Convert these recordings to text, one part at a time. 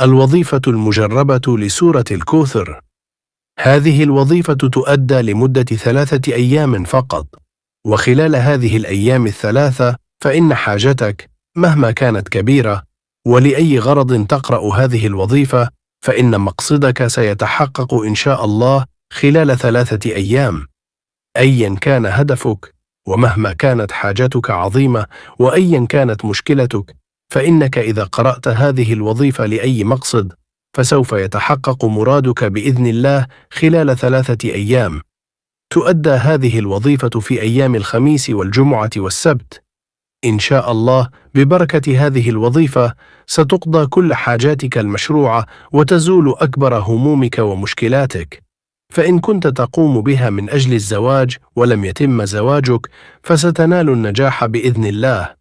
الوظيفة المجربة لسورة الكوثر. هذه الوظيفة تؤدى لمدة 3 أيام فقط، وخلال هذه الأيام الثلاثة فإن حاجتك مهما كانت كبيرة ولأي غرض تقرأ هذه الوظيفة فإن مقصدك سيتحقق إن شاء الله خلال 3 أيام. أيا كان هدفك ومهما كانت حاجتك عظيمة وأيا كانت مشكلتك، فإنك إذا قرأت هذه الوظيفة لأي مقصد فسوف يتحقق مرادك بإذن الله خلال 3 أيام. تؤدى هذه الوظيفة في أيام الخميس والجمعة والسبت. إن شاء الله ببركة هذه الوظيفة ستقضى كل حاجاتك المشروعة وتزول أكبر همومك ومشكلاتك. فإن كنت تقوم بها من أجل الزواج ولم يتم زواجك فستنال النجاح بإذن الله.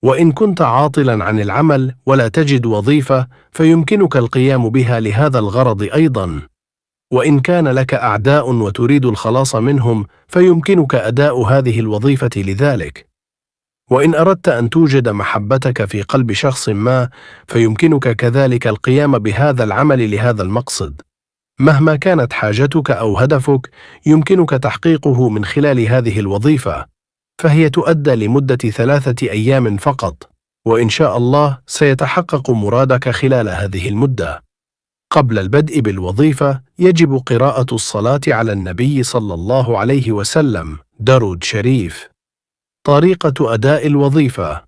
وإن كنت عاطلا عن العمل ولا تجد وظيفة فيمكنك القيام بها لهذا الغرض أيضا. وإن كان لك أعداء وتريد الخلاص منهم فيمكنك أداء هذه الوظيفة لذلك. وإن أردت أن توجد محبتك في قلب شخص ما فيمكنك كذلك القيام بهذا العمل لهذا المقصد. مهما كانت حاجتك أو هدفك يمكنك تحقيقه من خلال هذه الوظيفة، فهي تؤدى لمدة 3 أيام فقط، وإن شاء الله سيتحقق مرادك خلال هذه المدة. قبل البدء بالوظيفة يجب قراءة الصلاة على النبي صلى الله عليه وسلم درود شريف. طريقة أداء الوظيفة: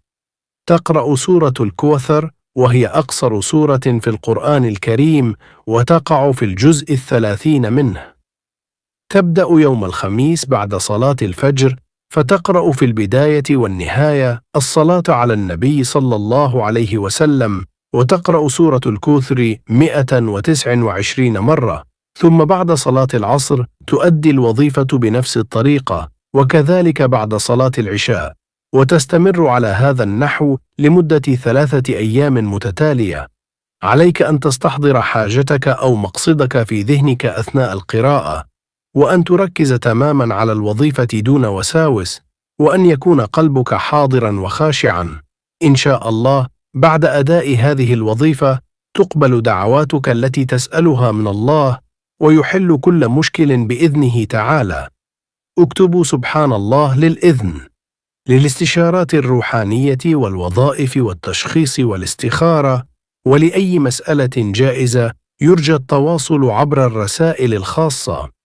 تقرأ سورة الكوثر وهي أقصر سورة في القرآن الكريم وتقع في الجزء 30 منه. تبدأ يوم الخميس بعد صلاة الفجر فتقرأ في البداية والنهاية الصلاة على النبي صلى الله عليه وسلم وتقرأ سورة الكوثر 129 مرة. ثم بعد صلاة العصر تؤدي الوظيفة بنفس الطريقة، وكذلك بعد صلاة العشاء، وتستمر على هذا النحو لمدة 3 أيام متتالية. عليك أن تستحضر حاجتك أو مقصدك في ذهنك أثناء القراءة، وأن تركز تماما على الوظيفة دون وساوس، وأن يكون قلبك حاضرا وخاشعا. إن شاء الله بعد أداء هذه الوظيفة تقبل دعواتك التي تسألها من الله ويحل كل مشكل بإذنه تعالى. اكتبوا سبحان الله للإذن، للاستشارات الروحانية والوظائف والتشخيص والاستخارة، ولأي مسألة جائزة يرجى التواصل عبر الرسائل الخاصة.